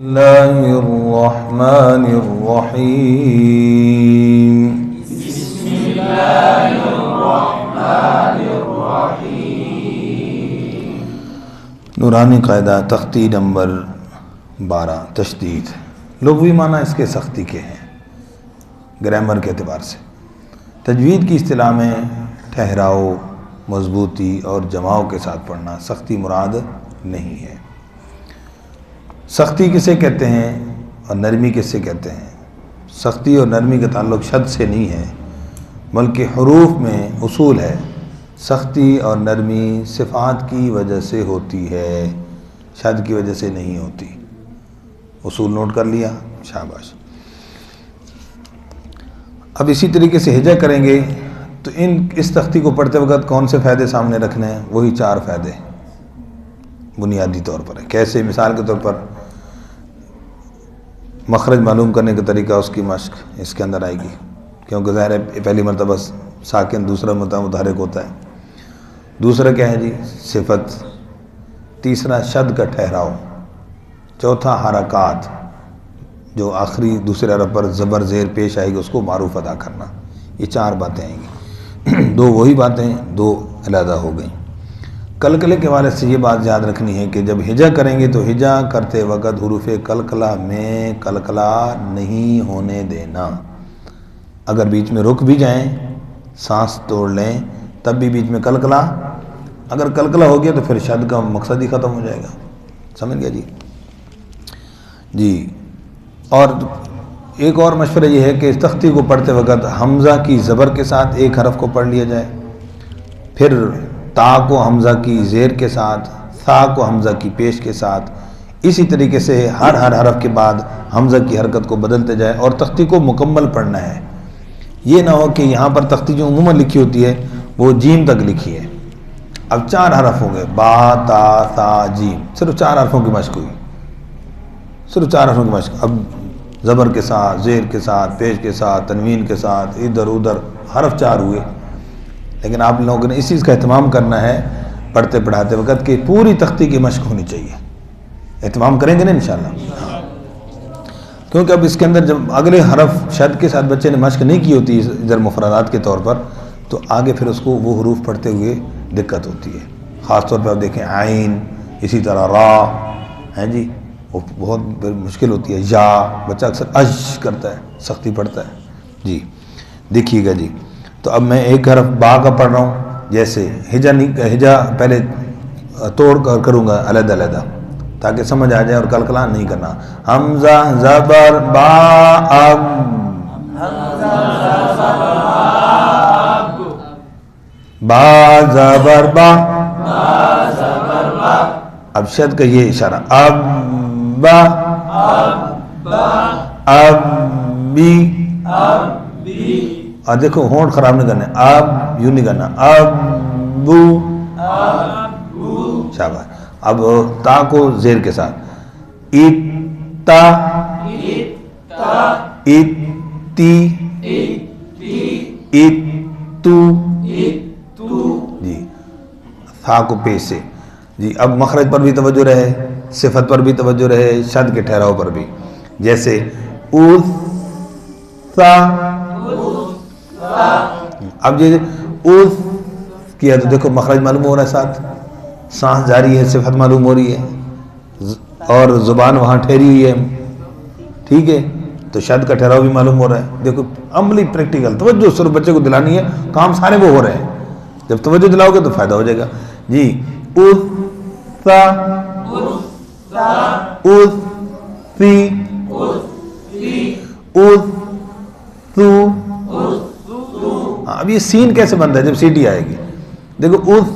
اللہ الرحمن الرحیم بسم اللہ الرحمن الرحیم۔ نورانی قاعدہ تختی نمبر 12 تشدید۔ لغوی معنی اس کے سختی کے ہیں گرامر کے اعتبار سے۔ تجوید کی اصطلاح میں ٹھہراؤ، مضبوطی اور جماؤ کے ساتھ پڑھنا، سختی مراد نہیں ہے۔ سختی کسے کہتے ہیں اور نرمی کسے کہتے ہیں؟ سختی اور نرمی کا تعلق شد سے نہیں ہے، بلکہ حروف میں اصول ہے۔ سختی اور نرمی صفات کی وجہ سے ہوتی ہے، شد کی وجہ سے نہیں ہوتی۔ اصول نوٹ کر لیا؟ شاباش۔ اب اسی طریقے سے ہجا کریں گے تو اس تختی کو پڑھتے وقت کون سے فائدے سامنے رکھنے ہیں؟ وہی 4 فائدے بنیادی طور پر ہے۔ کیسے؟ مثال کے طور پر مخرج معلوم کرنے کا طریقہ، اس کی مشق اس کے اندر آئے گی، کیونکہ ظاہر ہے پہلی مرتبہ ساکن، دوسرا متحرک ہوتا ہے۔ دوسرا کیا ہے جی؟ صفت۔ تیسرا شد کا ٹھہراؤ۔ چوتھا حرکات، جو آخری دوسرے حرف پر زبر زیر پیش آئے گی اس کو معروف ادا کرنا۔ یہ 4 باتیں آئیں گی۔ 2 وہی باتیں، 2 علیحدہ ہو گئیں۔ کلکلے کے حوالے سے یہ بات یاد رکھنی ہے کہ جب ہجا کریں گے تو ہجا کرتے وقت حروف کلکلہ میں کلکلہ نہیں ہونے دینا۔ اگر بیچ میں رک بھی جائیں، سانس توڑ لیں، تب بھی بیچ میں کلکلہ، اگر کلکلہ ہو گیا تو پھر شد کا مقصد ہی ختم ہو جائے گا۔ سمجھ گیا جی؟ اور ایک اور مشورہ یہ ہے کہ اس تختی کو پڑھتے وقت حمزہ کی زبر کے ساتھ ایک حرف کو پڑھ لیا جائے، پھر تا کو حمزہ کی زیر کے ساتھ، ثا کو حمزہ کی پیش کے ساتھ، اسی طریقے سے ہر حرف کے بعد حمزہ کی حرکت کو بدلتے جائے، اور تختی کو مکمل پڑھنا ہے۔ یہ نہ ہو کہ یہاں پر تختی جو عموماً لکھی ہوتی ہے وہ جیم تک لکھی ہے۔ اب 4 حرف ہو گئے، با، تا، ثا، جیم، صرف 4 حرفوں کی مشق ہوئی، صرف 4 حرفوں کی مشق۔ اب زبر کے ساتھ، زیر کے ساتھ، پیش کے ساتھ، تنوین کے ساتھ، ادھر ادھر حرف 4 ہوئے۔ لیکن آپ لوگوں نے اس چیز کا اہتمام کرنا ہے پڑھتے پڑھاتے وقت کہ پوری تختی کی مشق ہونی چاہیے۔ اہتمام کریں گے نا انشاءاللہ؟ کیونکہ اب اس کے اندر جب اگلے حرف شد کے ساتھ بچے نے مشق نہیں کی ہوتی ادھر مفردات کے طور پر، تو آگے پھر اس کو وہ حروف پڑھتے ہوئے دقت ہوتی ہے۔ خاص طور پر آپ دیکھیں عین، اسی طرح را ہیں جی، وہ بہت مشکل ہوتی ہے۔ یا بچہ اکثر اج کرتا ہے، سختی پڑھتا ہے جی۔ دیکھیے گا جی، تو اب میں ایک حرف با کا پڑھ رہا ہوں، جیسے ہجا پہلے توڑ کر کروں گا علیحدہ علیحدہ تاکہ سمجھ آ جائے اور کلکلہ نہیں کرنا۔ حمزہ زبر با اب، با زبر با، اب شد کا یہ اشارہ، اب با، اب بی، اور دیکھو ہونٹ خراب نہیں کرنا، اب یوں نہیں کرنا، اب بو، شاباش۔ اب تا کو زیر کے ساتھ، اتا، اتی، اتو جی، تھا کو پیش سے جی۔ اب مخرج پر بھی توجہ رہے، صفت پر بھی توجہ رہے، شد کے ٹھہراؤ پر بھی، جیسے اوسا، اب یہ اوس کیا تو دیکھو مخرج معلوم ہو رہا ہے، ساتھ سانس جاری ہے، صفت معلوم ہو رہی ہے، اور زبان وہاں ٹھہری ہوئی ہے، ٹھیک ہے؟ تو شد کا ٹھہراؤ بھی معلوم ہو رہا ہے۔ دیکھو عملی پریکٹیکل توجہ صرف بچے کو دلانی ہے، کام سارے وہ ہو رہے ہیں۔ جب توجہ دلاؤ گے تو فائدہ ہو جائے گا جی۔ اوسا، اوسی، اوسو۔ اب یہ سین کیسے بنتا ہے؟ جب سیٹی آئے گی، دیکھو اس،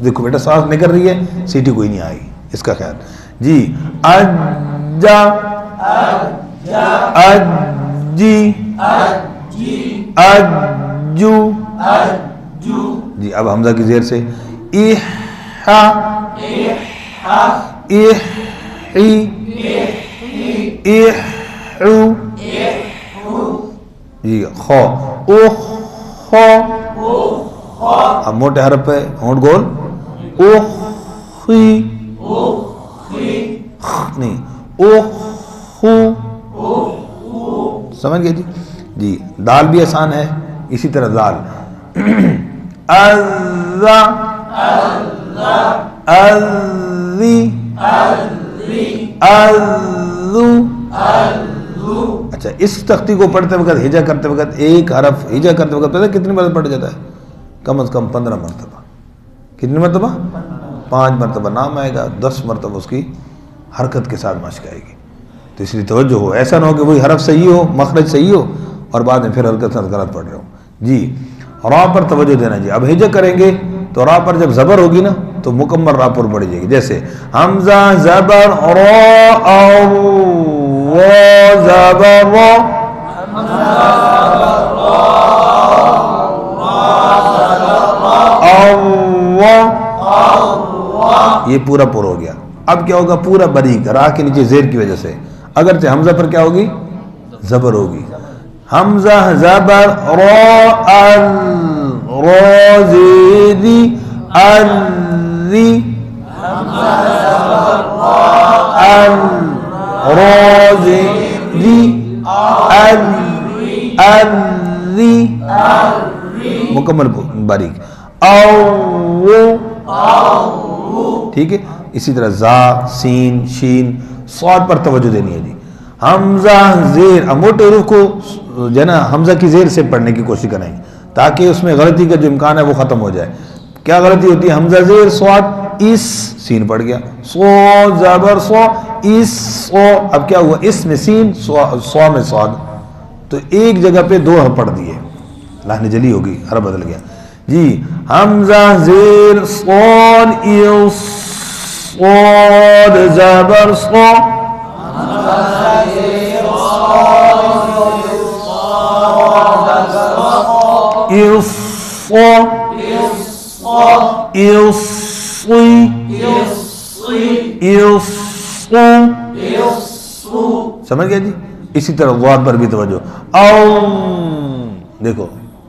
دیکھو بیٹا سانس نکل رہی ہے، سیٹی کوئی نہیں آئے گی، اس کا خیال جی۔ اجا، اجی، اجو جی۔ اب حمزہ کی زیر سے احا، احی، احو جی۔ خو، اوخ، اب موٹے حرف پہ ہونٹ گول، اوخی، نہیں، او خو، سمجھ گئے جی؟ جی دال بھی آسان ہے، اسی طرح دال الذا، الذی، الذو۔ اچھا اس تختی کو پڑھتے وقت، ہجا کرتے وقت، ایک حرف ہجا کرتے وقت پتہ کتنی مرتبہ پڑھ جاتا ہے؟ کم از کم 15 مرتبہ۔ کتنی مرتبہ؟ 5 مرتبہ نام آئے گا، 10 مرتبہ اس کی حرکت کے ساتھ مشق آئے گی۔ تو اس لیے توجہ ہو، ایسا نہ ہو کہ وہی حرف صحیح ہو، مخرج صحیح ہو اور بعد میں پھر حرکت سے غلط پڑھ رہے ہو۔ جی را پر توجہ دینا جی۔ اب ہجا کریں گے تو را پر جب زبر ہوگی نا تو مکمل را پر پڑی جائے گی، جیسے حمزہ زبر را، او را زبر را، یہ پورا پر ہو گیا۔ اب کیا ہوگا؟ پورا باریک، را کے نیچے زیر کی وجہ سے، اگرچہ حمزہ پر کیا ہوگی؟ زبر ہوگی۔ حمزہ زبر را، ال را زیدی، الری، ال را زیدی، الری، مکمل باریک، او، ٹھیک ہے۔ اسی طرح زا، سین، شین، صاد پر توجہ دینی ہے جی۔ حمزہ زیر، اب موٹے حروف کو جو ہے نا حمزہ کی زیر سے پڑھنے کی کوشش کریں گے تاکہ اس میں غلطی کا جو امکان ہے وہ ختم ہو جائے۔ کیا غلطی ہوتی ہے؟ حمزہ زیر صاد، اس، سین پڑ گیا، سو زبر سو، اس، سو، اب کیا ہوا؟ اس میں سین، سو میں صاد، تو ایک جگہ پہ 2 حرف پڑھ دیے، لہن جلی ہوگی، حرف بدل گیا جی۔ حمزہ زیر صاد، اس، صاد زبر سو، سمجھ گیا جی؟ اسی طرح غاد پر بھی توجہ، او، دیکھو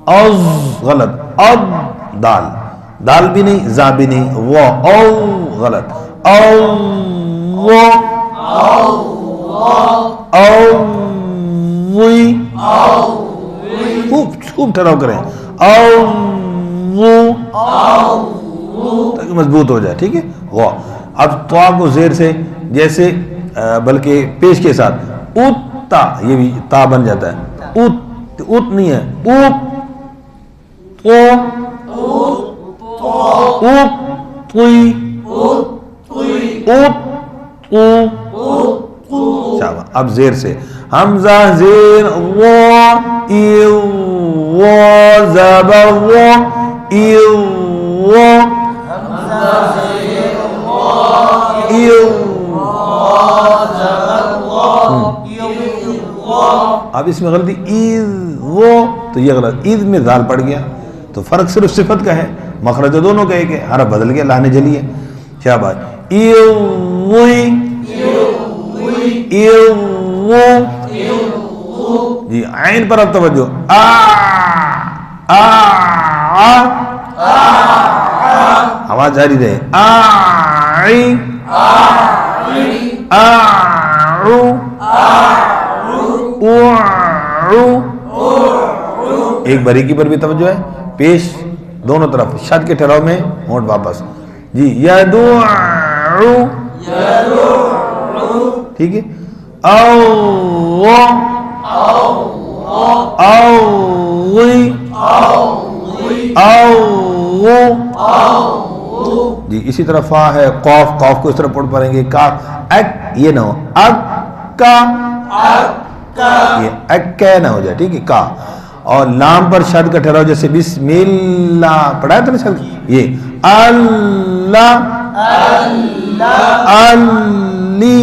اوز غلط، اب دال، دال بھی نہیں، زا بھی نہیں، وہ او غلط، او، وہ، او، وی، خوب ٹھہراؤ کریں، او، وہ، تاکہ مضبوط ہو جائے، ٹھیک ہے۔ وہ اب تو کو زیر سے، جیسے بلکہ پیش کے ساتھ اتا، یہ بھی تا بن جاتا ہے، ات نہیں ہے، اوت، اب زیر سے حمزہ زیر زبر اب اس میں غلطی تو یہ غلط، عید میں ذال پڑ گیا، تو فرق صرف صفت کا ہے، مخرج دونوں کا ایک ہے، حرف بدل گیا، لہنے جلی ہے۔ شاباش، جی عین پر اب توجہ، آواز جاری رہے، ایک باریکی پر بھی توجہ ہے، پیش دونوں طرف، شد کے ٹھہراؤ میں ہونٹ واپس جی، یدعو، ٹھیک ہے، جی اسی طرح فا ہے، قاف، قاف کو اس طرح پڑھ پڑیں گے، کاف، اک، یہ نہ ہو، اکا، یہ اکا نہ ہو جائے، ٹھیک ہے، کا، اور لام پر شد کا ٹھہراؤ، جیسے بسم اللہ پڑھا تھا نا شد، یہ اللہ، علی،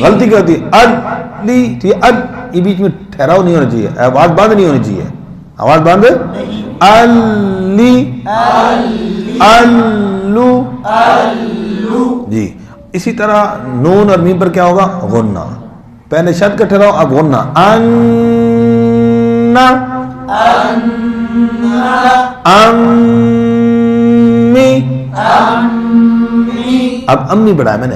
غلطی کیا ہوتی ہے؟ علی، ٹھیک ہے، یہ بیچ میں ٹھہراؤ نہیں ہونا چاہیے، آواز بند نہیں ہونی چاہیے، آواز بند، علی، الو، جی اسی طرح نون اور میم پر کیا ہوگا؟ غنہ، پہلے شد کا ٹھہراؤ، اب غنہ، امی، اب امی بڑھایا میں نے،